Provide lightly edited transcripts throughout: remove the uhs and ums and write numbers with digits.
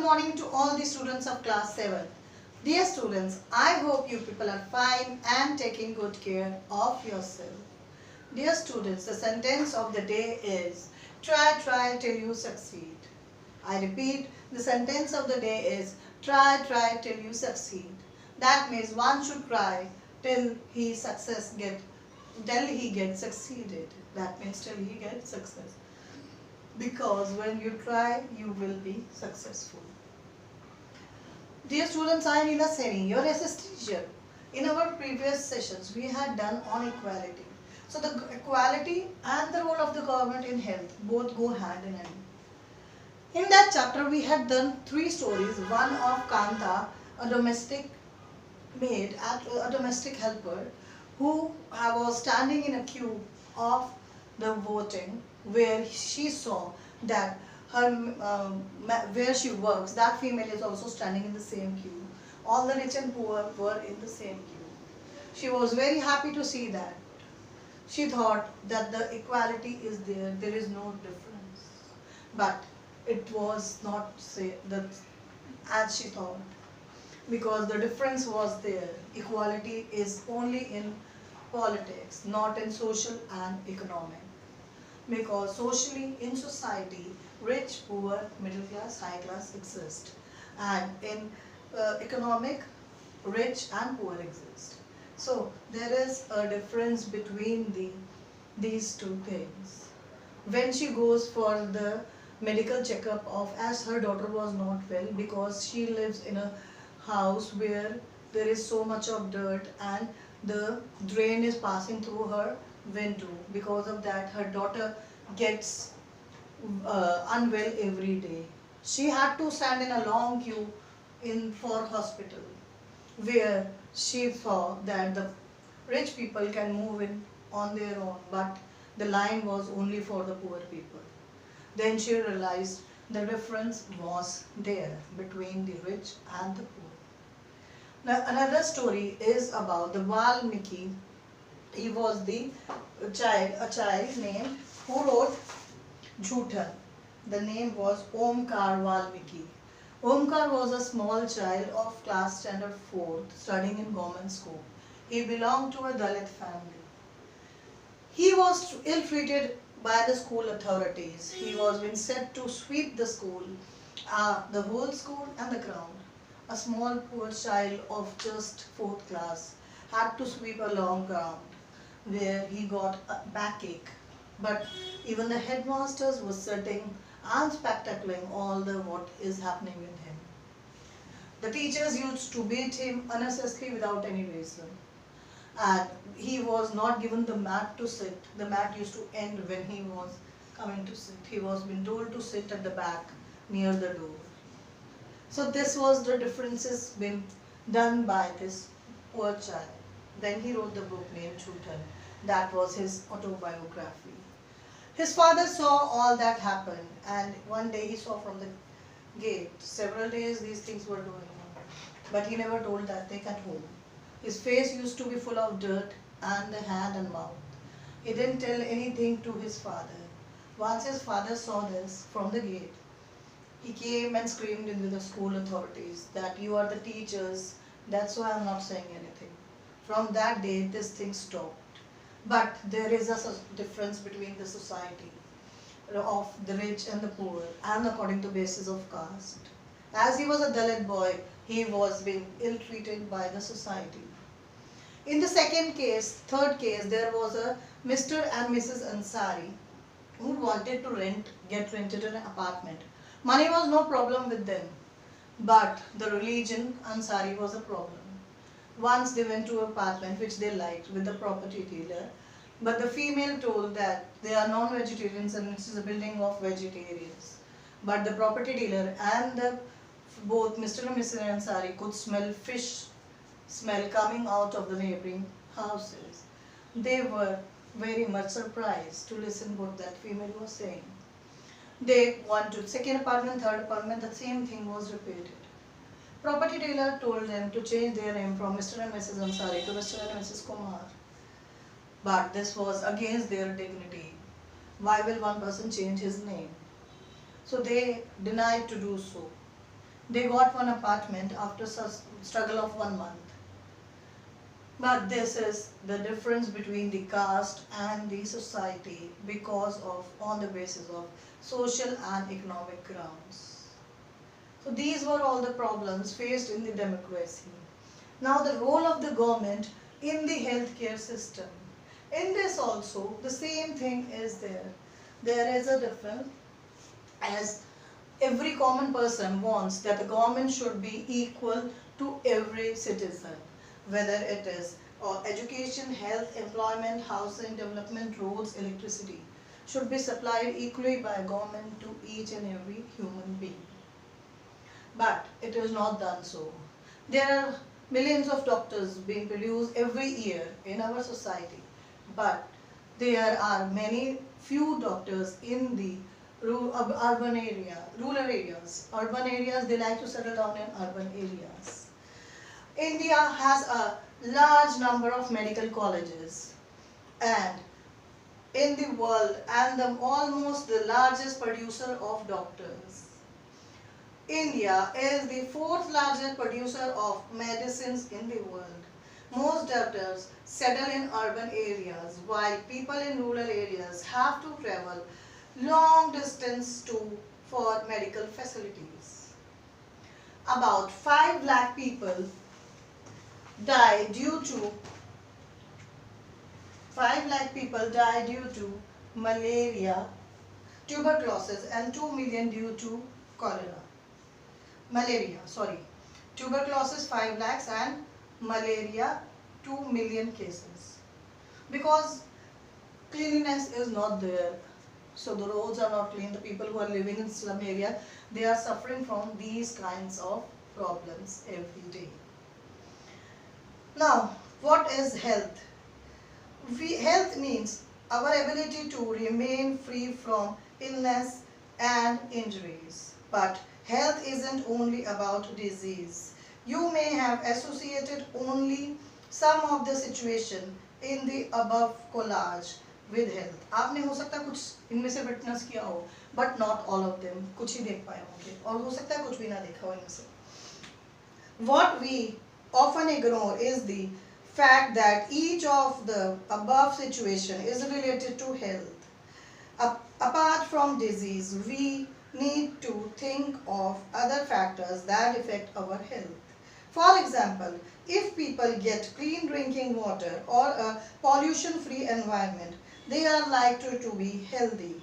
morning to all the students of class 7. Dear students, I hope you people are fine and taking good care of yourself. Dear students, the sentence of the day is try till you succeed. I repeat, the sentence of the day is try till you succeed. That means one should try till till he gets succeeded. That means till he gets success. Because when you try, you will be successful. Dear students, I am Neela Seni, your SS teacher. In our previous sessions, we had done on equality. So the equality and the role of the government in health both go hand in hand. In that chapter, we had done 3 stories. One of Kanta, a domestic maid, a domestic helper, who was standing in a queue of the voting, where she saw that her where she works, that female is also standing in the same queue. All the rich and poor were in the same queue. She was very happy to see that. She thought that the equality is there is no difference. But it was not that as she thought, because the difference was there. Equality is only in politics, not in social and economic. Because socially, in society, rich, poor, middle class, high class exist, and in economic, rich and poor exist. So there is a difference between these two things. When she goes for the medical checkup of, as her daughter was not well, because she lives in a house where there is so much of dirt and the drain is passing through her window. Because of that, her daughter gets unwell every day. She had to stand in a long queue for hospital, where she saw that the rich people can move in on their own, but the line was only for the poor people. Then she realized the difference was there between the rich and the poor. Now another story is about the Valmiki. He was a child named who wrote Jhutan. The name was Omkar Valmiki. Omkar was a small child of class standard 4th studying in government school. He belonged to a Dalit family. He was ill-treated by the school authorities. He was been set to sweep the school, the whole school and the ground. A small poor child of just 4th class had to sweep a long ground where he got a backache. But even the headmasters were sitting and spectacling all what is happening with him. The teachers used to beat him unnecessarily without any reason. And he was not given the mat to sit. The mat used to end when he was coming to sit. He was been told to sit at the back near the door. So this was the differences been done by this poor child. Then he wrote the book named Jhutan. That was his autobiography. His father saw all that happen, and one day he saw from the gate. Several days these things were going on, but he never told that thing at home. His face used to be full of dirt and the hand and mouth. He didn't tell anything to his father. Once his father saw this from the gate, he came and screamed into the school authorities that you are the teachers, that's why I'm not saying anything. From that day, this thing stopped. But there is a difference between the society of the rich and the poor, and according to basis of caste. As he was a Dalit boy, he was being ill-treated by the society. In the third case, there was a Mr. and Mrs. Ansari who wanted to get rented an apartment. Money was no problem with them, but the religion Ansari was a problem. Once they went to an apartment which they liked with the property dealer, but the female told that they are non-vegetarians and this is a building of vegetarians. But the property dealer and both Mr. and Mrs. Ansari could smell fish smell coming out of the neighboring houses. They were very much surprised to listen what that female was saying. They went to second apartment, third apartment, the same thing was repeated. Property dealer told them to change their name from Mr. and Mrs. Ansari to Mr. and Mrs. Kumar. But this was against their dignity. Why will one person change his name? So they denied to do so. They got one apartment after struggle of 1 month. But this is the difference between the caste and the society because of on the basis of social and economic grounds. So these were all the problems faced in the democracy. Now the role of the government in the healthcare system. In this also the same thing is there. There is a difference as every common person wants that the government should be equal to every citizen, whether it is education, health, employment, housing, development, roads, electricity, should be supplied equally by government to each and every human being. But it is not done so. There are millions of doctors being produced every year in our society, but there are many few doctors in the urban area, rural areas. Urban areas, they like to settle down in urban areas. India has a large number of medical colleges and in the world and almost the largest producer of doctors. India is the fourth largest producer of medicines in the world. Most doctors settle in urban areas while people in rural areas have to travel long distance for medical facilities. About 5 lakh people die due to 5 lakh people die due to malaria, tuberculosis and 2 million due to cholera. Tuberculosis 5 lakhs and malaria 2 million cases. Because cleanliness is not there. So the roads are not clean. The people who are living in slum area, they are suffering from these kinds of problems every day. Now, what is health? Health means our ability to remain free from illness and injuries. But health isn't only about disease. You may have associated only some of the situation in the above collage with health. आपने हो सकता है कुछ इनमें से witness किया हो, but not all of them. कुछ ही देख पाए होंगे और हो सकता है कुछ भी ना देखा हो इनमें से. What we often ignore is the fact that each of the above situation is related to health. Apart from disease, we need to think of other factors that affect our health. For example, if people get clean drinking water or a pollution-free environment, they are likely to be healthy.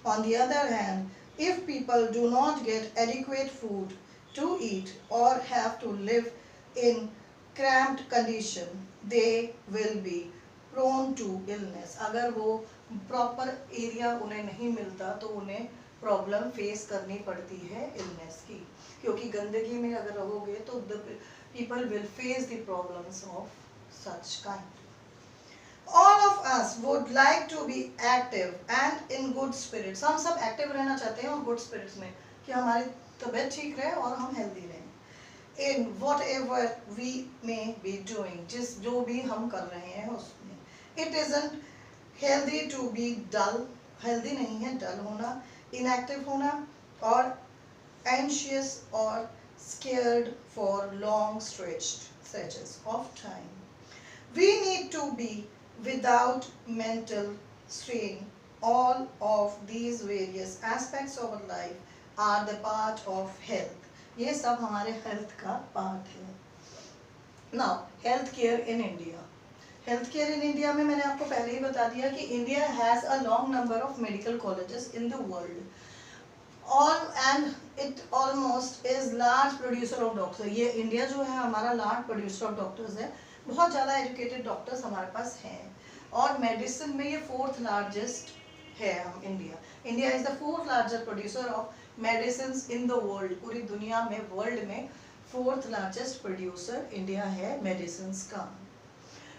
On the other hand, if people do not get adequate food to eat or have to live in cramped condition, they will be prone to illness. अगर वो proper area उन्हें नहीं मिलता तो उन्हें problem face करनी पड़ती है इलनेस की, क्योंकि गंदगी में अगर रहोगे तो the people will face the problems of such kind. All of us would like to be active and in good spirits. हम सब active रहना चाहते हैं और good spirits में, कि हमारी तबीयत ठीक रहे और हम healthy रहें. In whatever we may be doing, जो भी हम कर रहे हैं उसमें. It isn't healthy to be dull. Healthy नहीं है dull होना, inactive होना और anxious or scared for long stretches of time. We need to be without mental strain. All of these various aspects of our life are the part of health. ये सब हमारे health का part है. Now, health care in India. Health care in India में मैंने आपको पहले ही बता दिया कि India has a long number of medical colleges in the world. And it almost is large producer of doctors. ये इंडिया जो है हमारा large producer of doctors है. बहुत ज़्यादा educated doctors हमारे पास हैं. और मेडिसिन में ये 4th largest है हम India. India is the 4th largest producer of medicines in the world. पूरी दुनिया में वर्ल्ड में 4th largest producer इंडिया है medicines का.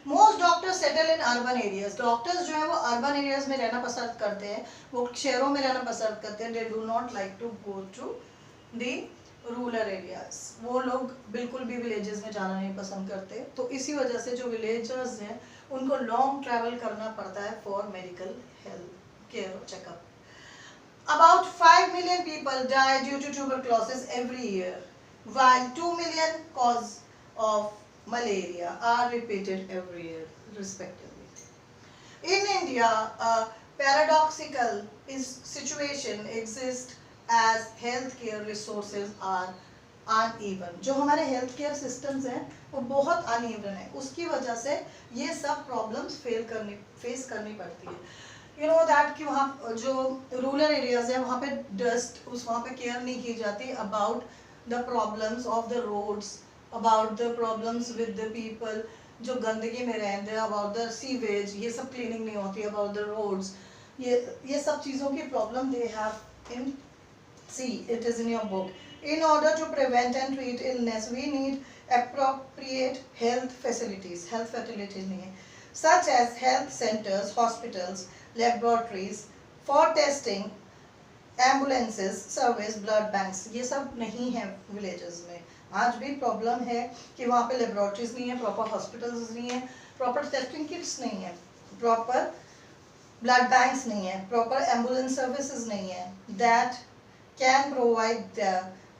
Most doctors settle in urban areas. Doctors जो है वो urban areas में रहना पसंद करते हैं, वो शहरों में रहना पसंद करते हैं. They do not like to go to the rural areas. वो लोग बिल्कुल भी villages में जाना नहीं पसंद करते. तो इसी वजह से जो villagers हैं उनको long travel करना पड़ता है for medical health care checkup. About 5 million people die due to tuberculosis every year. while 2 million cause of malaria are repeated every year respectively. In India, a paradoxical situation exists as healthcare resources are uneven. जो हमारे health care systems हैं वो बहुत uneven है, उसकी वजह से ये सब प्रॉब्लम्स फेस करनी पड़ती है. यू नो दैट कि वहाँ जो रूरल एरियाज है वहाँ पे डस्ट वहाँ पे केयर नहीं की जाती about the problems of the roads, about the problems with the people जो गंदगी में रहते हैं, अबाउट द सीवेज, ये सब क्लीनिंग नहीं होती, अबाउट द रोड्स, ये सब चीज़ों की problem they have in. See, it is in your book. In order to prevent and treat illness, we need appropriate health facilities. Health facilities नहीं है, such as health centers, hospitals, laboratories for testing, ambulances, service, blood banks. ये सब नहीं है villages में. आज भी problem है कि वहाँ पे लेबोरेटरीज नहीं है, प्रॉपर हॉस्पिटल्स नहीं है, प्रॉपर टेस्टिंग किट्स नहीं है, प्रॉपर ब्लड बैंक्स नहीं है, प्रॉपर एम्बुलेंस सर्विसेज नहीं है that can provide the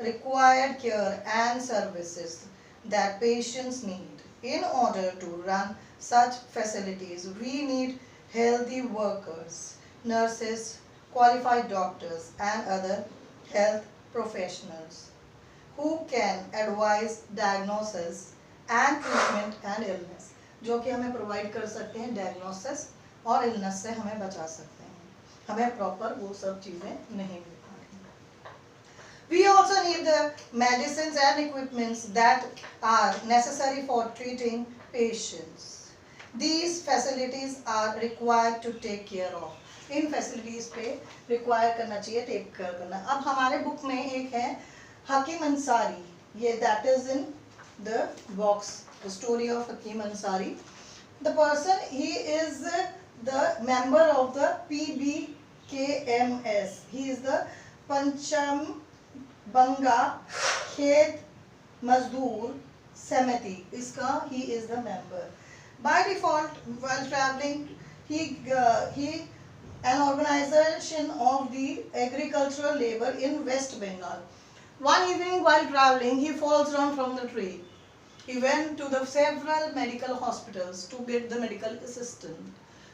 required care and services that patients need. In order to run such facilities, we need healthy workers, nurses, qualified doctors, and other health professionals who can advise diagnosis and treatment and illness. जो कि हमें provide कर सकते हैं diagnosis और illness से हमें बचा सकते हैं. हमें प्रॉपर वो सब चीज़ें नहीं मिल. We also need the medicines and equipments that are necessary for treating patients. These facilities are required to take care of. In facilities पे require करना चाहिए, take care करना. अब हमारे book में एक है हकीम अंसारी, ये that is in the box, the story of Hakim Ansari. The person, he is the member of the PBKMS. He is the Pancham बंगा खेत मजदूर समिति, इसका he is the member. By default, while traveling, he an organization of the agricultural labor in West Bengal. One evening while traveling, he falls down from the tree. He went to the several medical hospitals to get the medical assistance,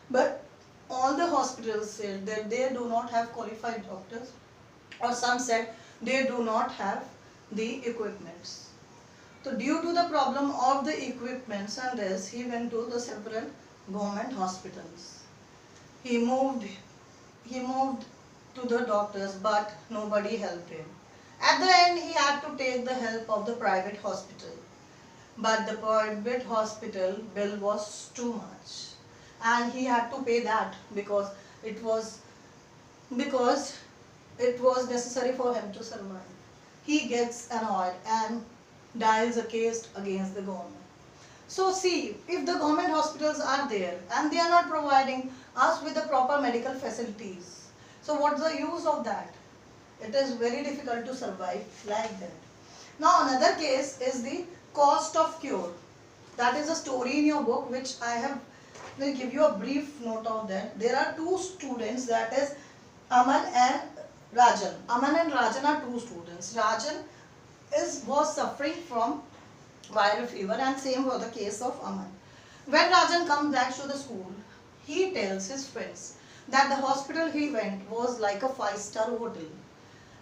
but all the hospitals said that they do not have qualified doctors, or some said they do not have the equipments. So due to the problem of the equipments and this, he went to the several government hospitals. He moved to the doctors, but nobody helped him. At the end, he had to take the help of the private hospital, but the private hospital bill was too much, and he had to pay that because it was necessary for him to survive. He gets annoyed and dials a case against the government. So see, if the government hospitals are there and they are not providing us with the proper medical facilities, so what's the use of that? It is very difficult to survive like that. Now another case is the cost of cure. That is a story in your book which I will give you a brief note of that. There are two students, that is Aman and Rajan. Aman and Rajan are two students. Rajan was suffering from viral fever, and same was the case of Aman. When Rajan comes back to the school, he tells his friends that the hospital he went was like a 5-star hotel,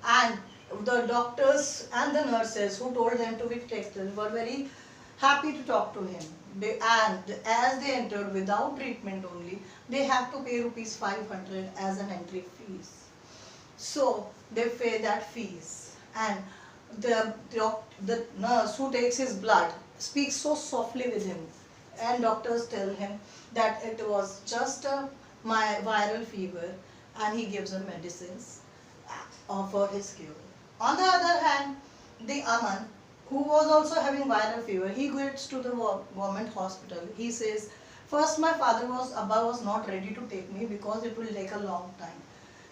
and the doctors and the nurses who told them to be tested were very happy to talk to him. And as they entered without treatment only, they have to pay rupees 500 as an entry fees. So they pay that fees, and the nurse who takes his blood speaks so softly with him, and doctors tell him that it was just a viral fever, and he gives him medicines for his cure. On the other hand, the Aman, who was also having viral fever, he gets to the government hospital. He says, first my Abba was not ready to take me because it will take a long time.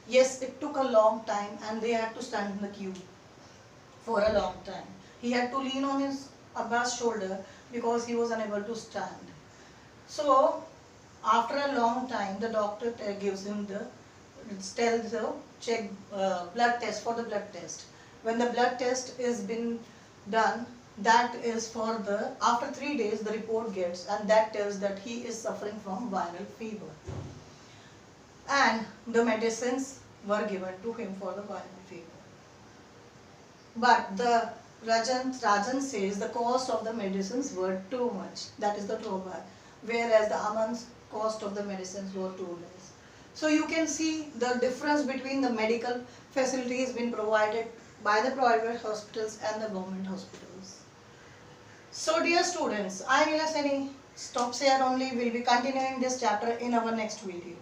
Yes, it took a long time, and they had to stand in the queue for a long time. He had to lean on his Abba's shoulder because he was unable to stand. So after a long time, the doctor gives him blood test for the blood test. When the blood test is been done, that is for the, after 3 days the report gets, and that tells that he is suffering from viral fever. And the medicines were given to him for the viral fever. But the Rajan says the cost of the medicines were too much. That is the drawback. Whereas the Aman's cost of the medicines were too less. So you can see the difference between the medical facilities being provided by the private hospitals and the government hospitals. So dear students, I am Ila Seni. Stops here only. We will be continuing this chapter in our next video.